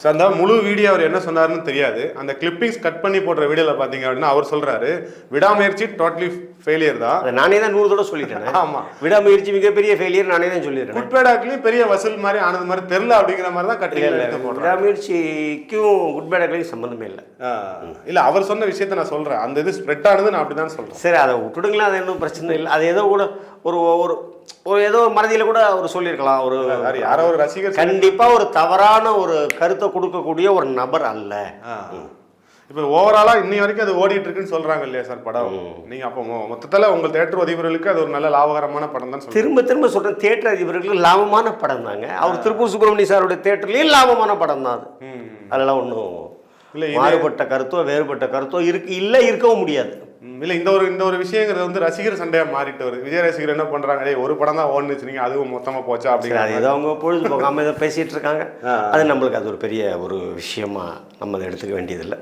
அந்த முழு வீடியோ அவர் என்ன சொன்னாருன்னு தெரியாது. அந்த கிளிப்பிங்ஸ் கட் பண்ணி போடுற வீடியோல பாத்தீங்க அப்படின்னா அவர் சொல்றாரு, விடாமுயற்சி டோட்டலி ஃபெயிலியர் தான். நானே தான் 100 தடவை சொல்லிட்டேன். ஆமா, விடாமுயற்சி மிகப்பெரிய ஃபெயிலியர் நானே தான் சொல்லியிருக்கேன். குட் பேட் ஆக்லையும் பெரிய வசூல் மாதிரி ஆனது மாதிரி தெரியல அப்படிங்கிற மாதிரி தான் கட்டிங் எடுத்து போடுறாங்க. விடாமுயற்சிக்கும் குட் பேட் ஆக்லையும் சம்பந்தமே இல்லை. இல்ல அவர் சொன்ன விஷயத்த நான் சொல்றேன். அந்த இது ஸ்ப்ரெட் ஆனது நான் அப்படிதான் சொல்றேன். சரி, அதை விட்டுடுங்களேன், அது இன்னும் பிரச்சனை இல்லை. அது ஏதோ கூட ஒரு ஒரு ஏதோ மனதில கூட அவர் சொல்லியிருக்கலாம். ஒரு யாரோ ஒரு ரசிகர் கண்டிப்பா ஒரு தவறான ஒரு கருத்தை கொடுக்கக்கூடிய ஒரு நபர் அல்ல. இப்போ ஓவராலா இன்னி வரைக்கும் அது ஓடிட்டு இருக்குன்னு சொல்றாங்க இல்லையா சார் படம்? நீங்க அப்போ மொத்தத்துல உங்கள் தியேட்டர் அதிபர்களுக்கு அது ஒரு நல்ல லாபகரமான படம் தான். திரும்ப சொல்றேன், தியேட்டர் அதிபர்களுக்கு லாபமான படம் தாங்க. அவர் திருப்பூர் சுப்பிரமணிய சாருடைய தியேட்டர்லயும் லாபமான படம் தான் அது. அதெல்லாம் ஒன்றும் இல்லை, மாறுபட்ட கருத்தோ வேறுபட்ட கருத்தோ இருக்கவும் முடியாது. இல்லை, இந்த ஒரு விஷயங்கிறது வந்து ரசிகர் சண்டையா மாறிட்டு வருது. விஜய் ரசிகர் என்ன பண்றாங்க, ஒரு படம் தான் ஓடுனுச்சு, நீங்க அதுவும் மொத்தமா போச்சா அப்படிங்கிற அது ஏதோ அவங்க பொழுது போகாம ஏதோ பேசிட்டு இருக்காங்க. அது நம்மளுக்கு அது ஒரு பெரிய ஒரு விஷயமா நம்ம அதை எடுத்துக்க வேண்டியதில்லை.